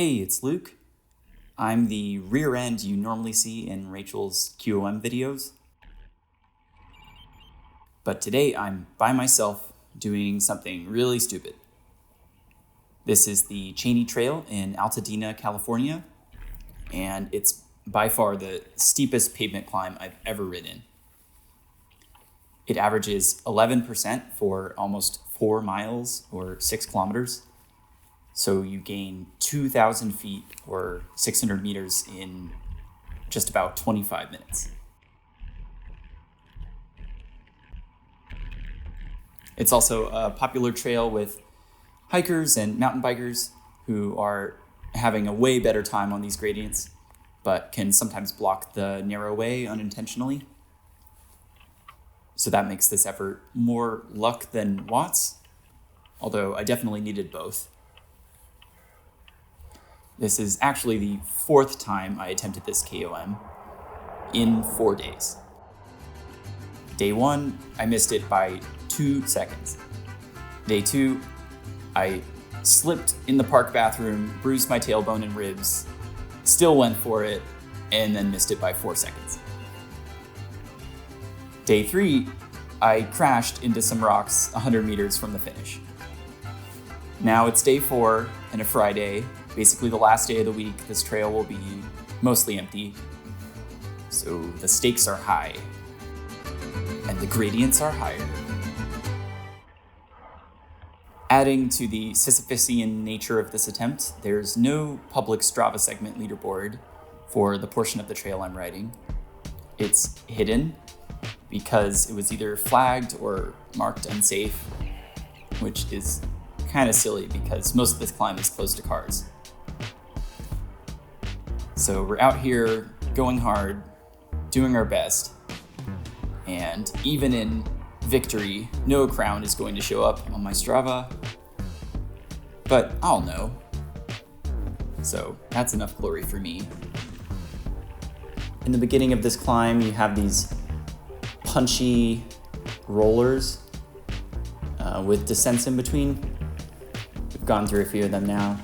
Hey, it's Luke. I'm the rear end you normally see in Rachel's KOM videos. But today I'm by myself doing something really stupid. This is the Chaney Trail in Altadena, California, and it's by far the steepest pavement climb I've ever ridden. It averages 11% for almost 4 miles or 6 kilometers. So you gain 2,000 feet or 600 meters in just about 25 minutes. It's also a popular trail with hikers and mountain bikers who are having a way better time on these gradients, but can sometimes block the narrow way unintentionally. So that makes this effort more luck than watts, although I definitely needed both. This is actually the 4th time I attempted this KOM in 4 days. Day 1, I missed it by 2 seconds. Day 2, I slipped in the park bathroom, bruised my tailbone and ribs, still went for it, and then missed it by 4 seconds. Day 3, I crashed into some rocks 100 meters from the finish. Now it's day 4 and a Friday, basically the last day of the week. This trail will be mostly empty, so the stakes are high, and the gradients are higher. Adding to the Sisyphusian nature of this attempt, there's no public Strava segment leaderboard for the portion of the trail I'm riding. It's hidden because it was either flagged or marked unsafe, which is kind of silly because most of this climb is closed to cars. So we're out here going hard, doing our best, and even in victory, no crown is going to show up on my Strava, but I'll know. So that's enough glory for me. In the beginning of this climb, you have these punchy rollers with descents in between. We've gone through a few of them now.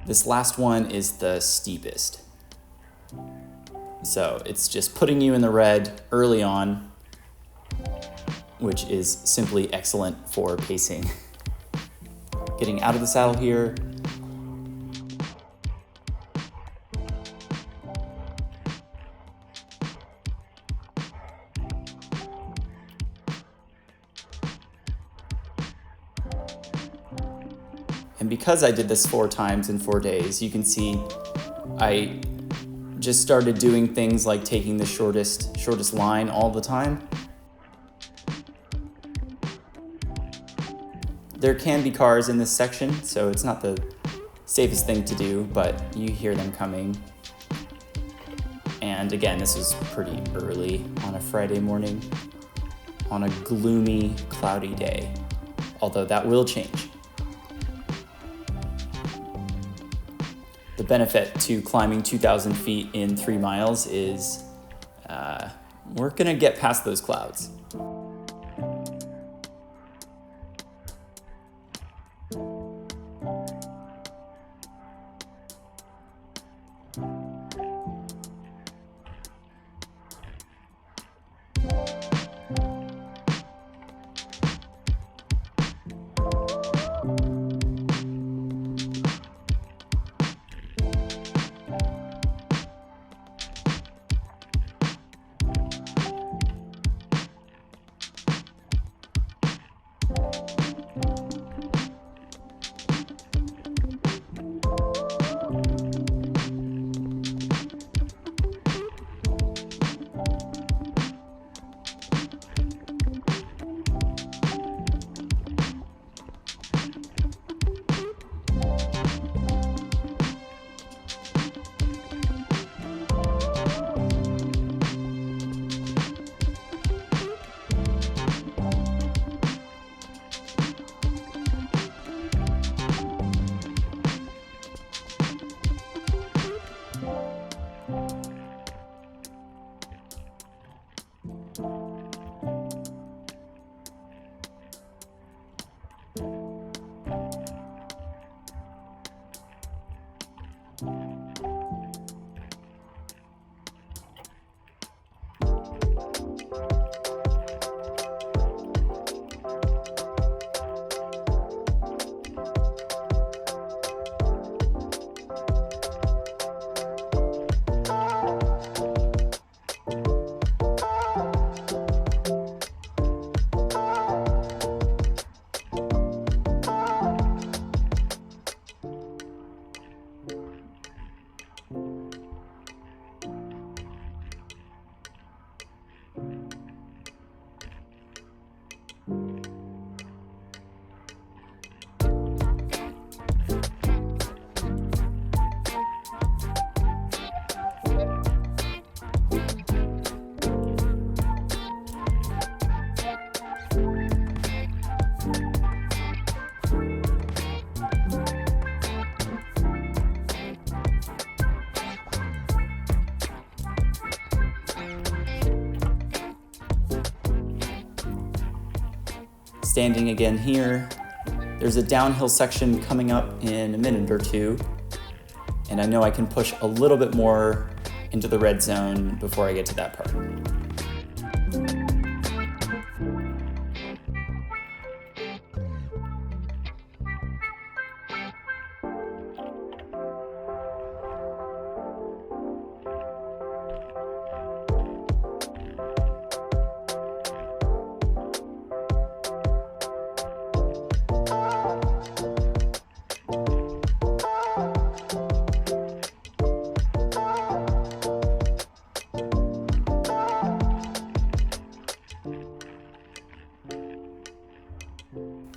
This last one is the steepest. So it's just putting you in the red early on, which is simply excellent for pacing. Getting out of the saddle here. And because I did this 4 times in 4 days, you can see I just started doing things like taking the shortest line all the time. There can be cars in this section, so it's not the safest thing to do, but you hear them coming. And again, this was pretty early on a Friday morning on a gloomy, cloudy day, although that will change. The benefit to climbing 2,000 feet in 3 miles is we're gonna get past those clouds. Standing again here, there's a downhill section coming up in a minute or two, and I know I can push a little bit more into the red zone before I get to that part.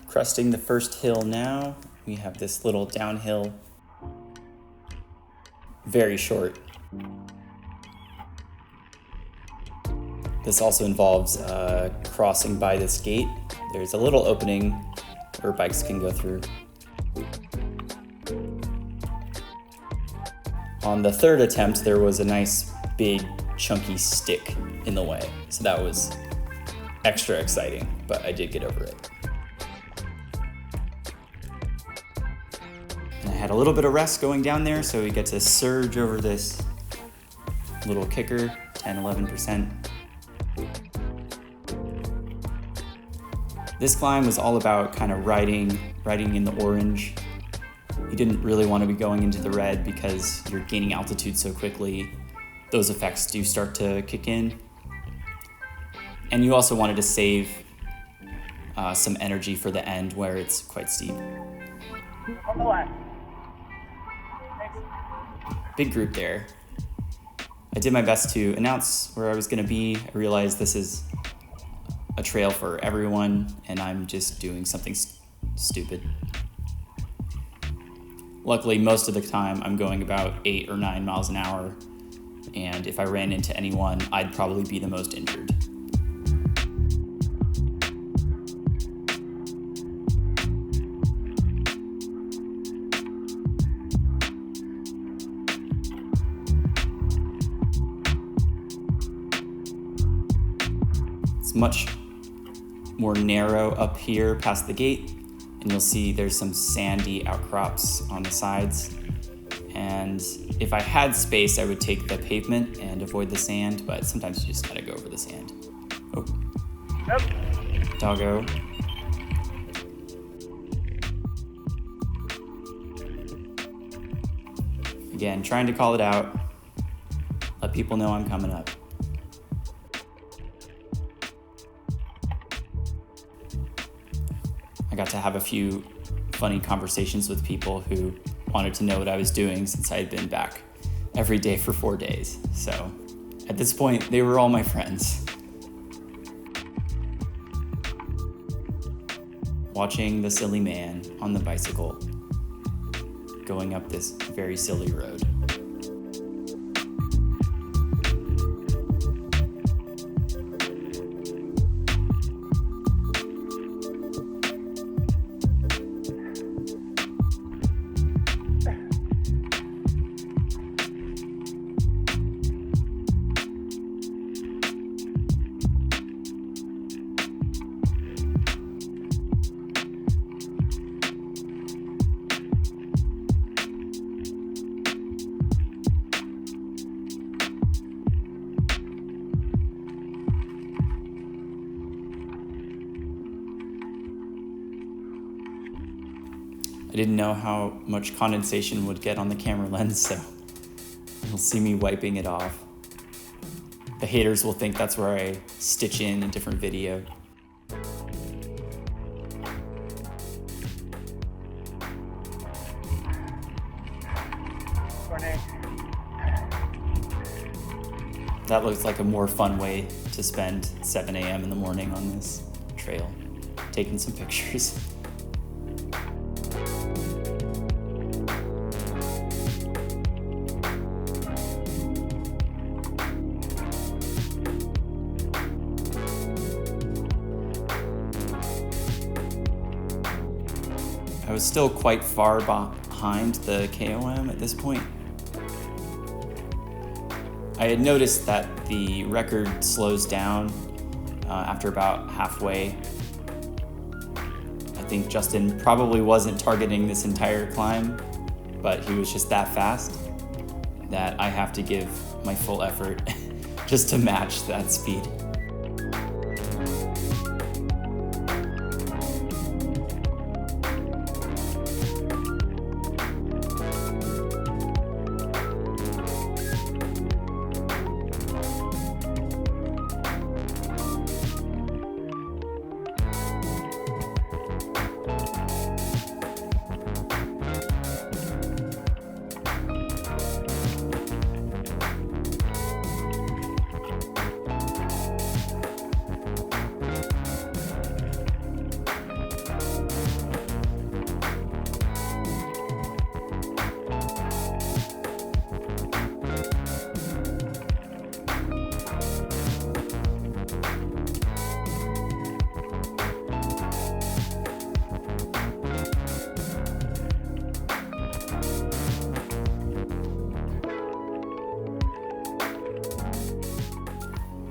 Cresting the first hill now, we have this little downhill, very short. This also involves crossing by this gate. There's a little opening where bikes can go through. On the third attempt, there was a nice big chunky stick in the way, so that was extra exciting, but I did get over it. I had a little bit of rest going down there, so we get to surge over this little kicker, 10-11%. This climb was all about kind of riding in the orange. You didn't really want to be going into the red because you're gaining altitude so quickly. Those effects do start to kick in. And you also wanted to save some energy for the end where it's quite steep. On the left. Big group there. I did my best to announce where I was going to be. I realized this is a trail for everyone, and I'm just doing something stupid. Luckily, most of the time, I'm going about 8 or 9 miles an hour, and if I ran into anyone, I'd probably be the most injured. It's much more narrow up here past the gate, and you'll see there's some sandy outcrops on the sides. And if I had space, I would take the pavement and avoid the sand, but sometimes you just gotta go over the sand. Oh. Yep. Doggo. Again, trying to call it out. Let people know I'm coming up. I got to have a few funny conversations with people who wanted to know what I was doing since I had been back every day for 4 days. So at this point, they were all my friends. Watching the silly man on the bicycle going up this very silly road. I didn't know how much condensation would get on the camera lens, so you'll see me wiping it off. The haters will think that's where I stitch in a different video. That looks like a more fun way to spend 7 a.m. in the morning on this trail. taking some pictures. I was still quite far behind the KOM at this point. I had noticed that the record slows down after about halfway. I think Justin probably wasn't targeting this entire climb, but he was just that fast that I have to give my full effort just to match that speed.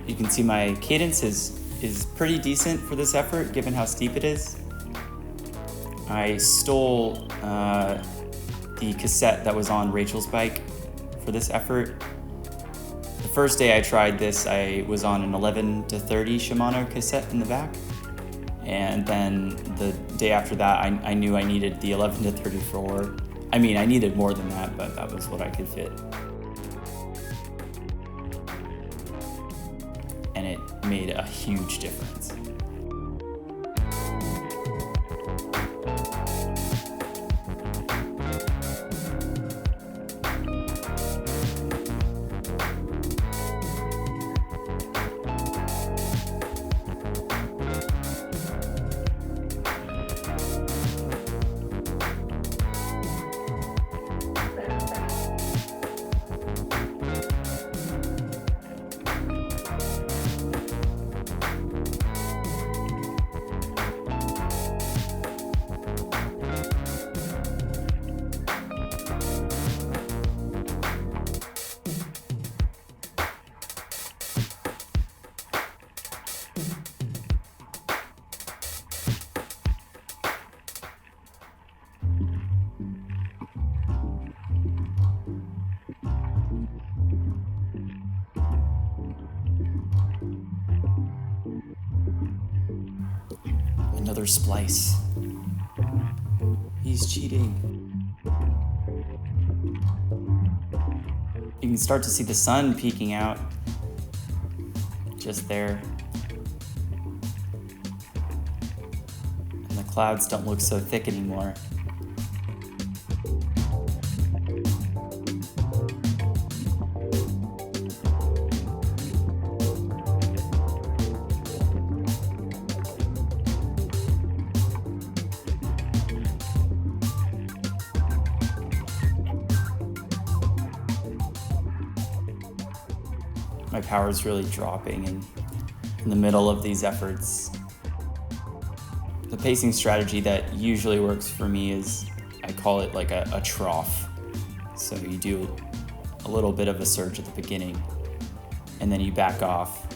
You can see my cadence is pretty decent for this effort, given how steep it is. I stole the cassette that was on Rachel's bike for this effort. The first day I tried this, I was on an 11 to 30 Shimano cassette in the back. And then the day after that, I knew I needed the 11 to 34. I mean, I needed more than that, but that was what I could fit. And it made a huge difference. Another splice. He's cheating. You can start to see the sun peeking out just there. And the clouds don't look so thick anymore. My power is really dropping in the middle of these efforts. The pacing strategy that usually works for me is, I call it like a trough. So you do a little bit of a surge at the beginning, and then you back off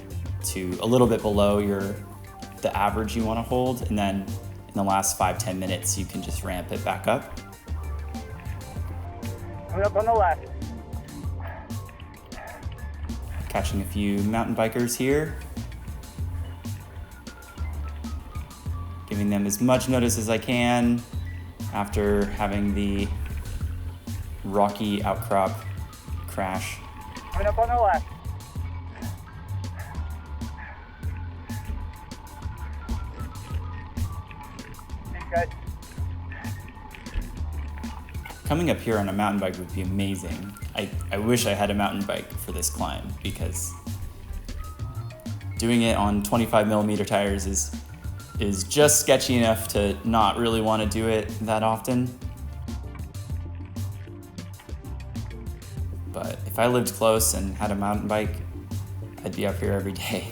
to a little bit below the average you want to hold, and then in the last 5-10 minutes you can just ramp it back up. Coming up on the left. Catching a few mountain bikers here. Giving them as much notice as I can after having the rocky outcrop crash. Coming up on the left. Thanks, guys. Coming up here on a mountain bike would be amazing. I wish I had a mountain bike for this climb, because doing it on 25mm tires is is just sketchy enough to not really want to do it that often. But if I lived close and had a mountain bike, I'd be up here every day.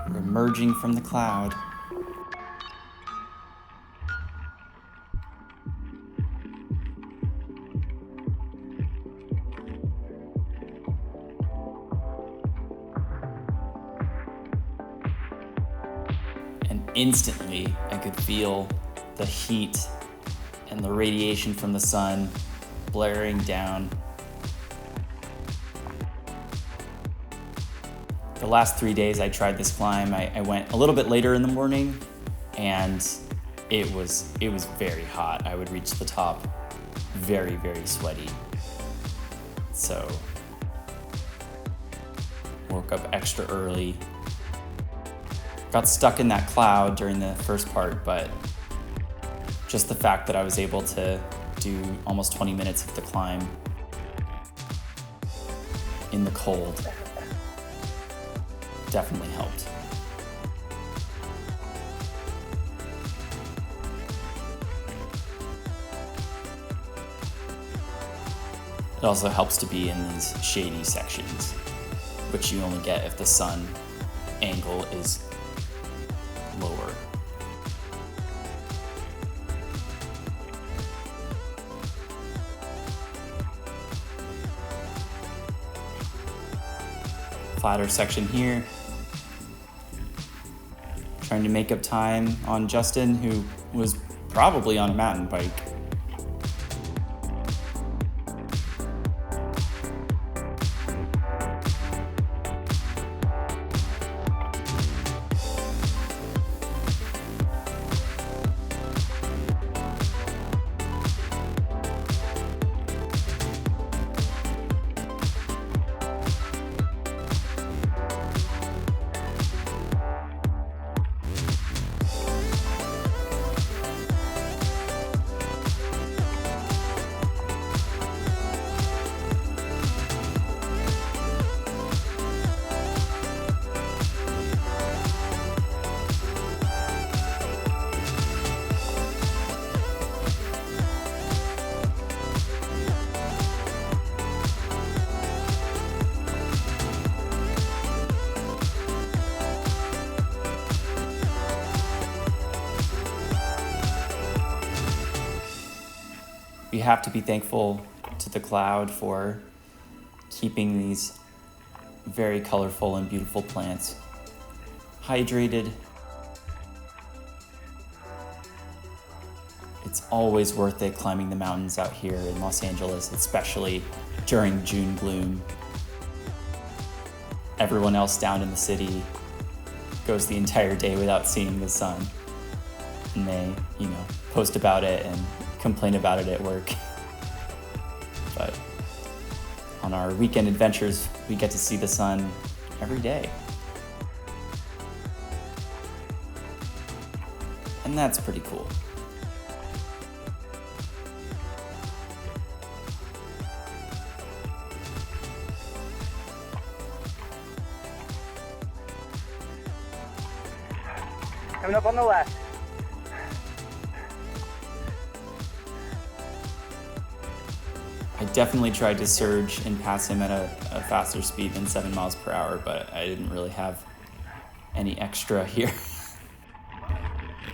We're emerging from the cloud. And instantly, I could feel the heat and the radiation from the sun blaring down. The last 3 days I tried this climb, I went a little bit later in the morning, and it was very hot. I would reach the top very, very sweaty. So, woke up extra early. Got stuck in that cloud during the first part, but just the fact that I was able to do almost 20 minutes of the climb in the cold definitely helped. It also helps to be in these shady sections, which you only get if the sun angle is lower. Flatter section here. Trying to make up time on Justin, who was probably on a mountain bike. We have to be thankful to the cloud for keeping these very colorful and beautiful plants hydrated. It's always worth it climbing the mountains out here in Los Angeles, especially during June gloom. Everyone else down in the city goes the entire day without seeing the sun. And they, post about it and complain about it at work. But on our weekend adventures, we get to see the sun every day. And that's pretty cool. Coming up on the left. I definitely tried to surge and pass him at a faster speed than 7 miles per hour, but I didn't really have any extra here.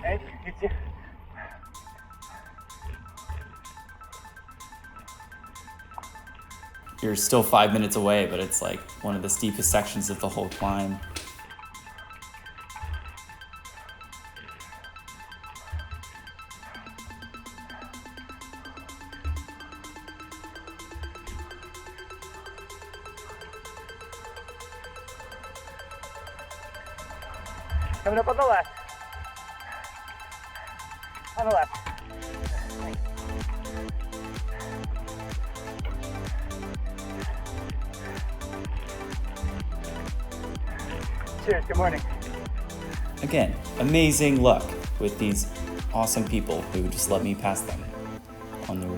Hey, you too. You're still 5 minutes away, but it's like one of the steepest sections of the whole climb. Coming up on the left. On the left. Cheers, good morning. Again, amazing luck with these awesome people who just let me pass them on their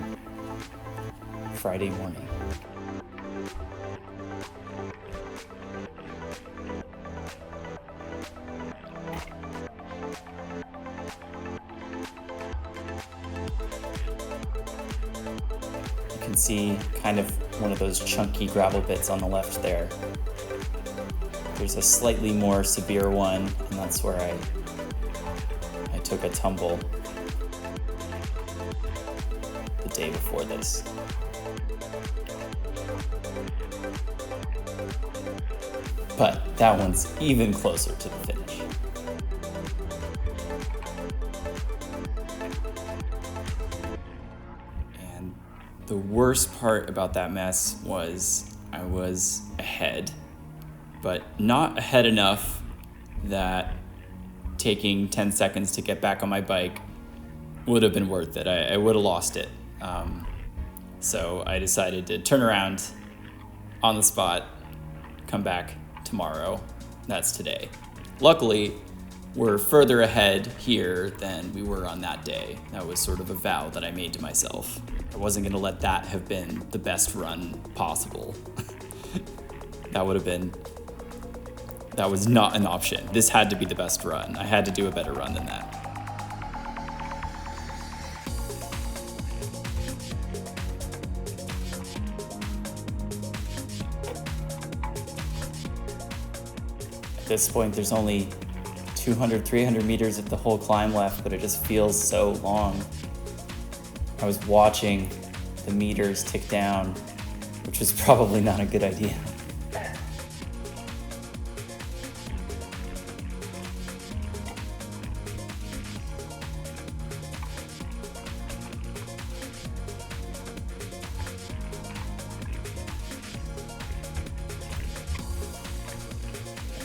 Friday morning. You can see kind of one of those chunky gravel bits on the left there. There's a slightly more severe one, and that's where I took a tumble the day before this. But that one's even closer to the finish. And the worst part about that mess was I was ahead, but not ahead enough that taking 10 seconds to get back on my bike would have been worth it. I would have lost it. So I decided to turn around on the spot, come back tomorrow. That's today. Luckily, we're further ahead here than we were on that day. That was sort of a vow that I made to myself. I wasn't gonna let that have been the best run possible. That was not an option. This had to be the best run. I had to do a better run than that. At this point, there's only 200, 300 meters of the whole climb left, but it just feels so long. I was watching the meters tick down, which was probably not a good idea.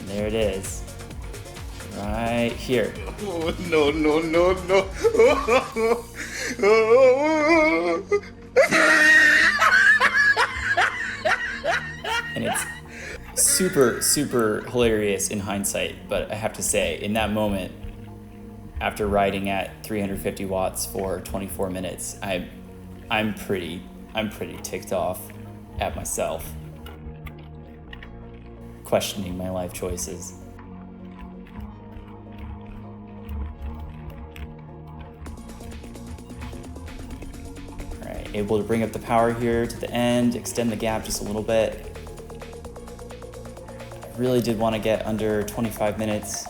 There it is, right here. Oh, no, no, no, no. And it's super, super hilarious in hindsight, but I have to say, in that moment, after riding at 350 watts for 24 minutes, I'm pretty ticked off at myself, questioning my life choices. All right, able to bring up the power here to the end, extend the gap just a little bit. I really did want to get under 25 minutes.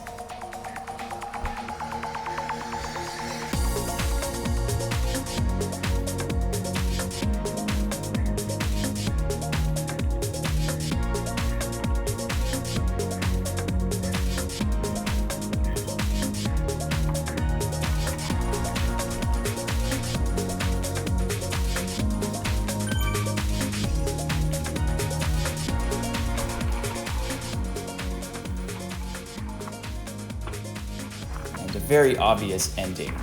A very obvious ending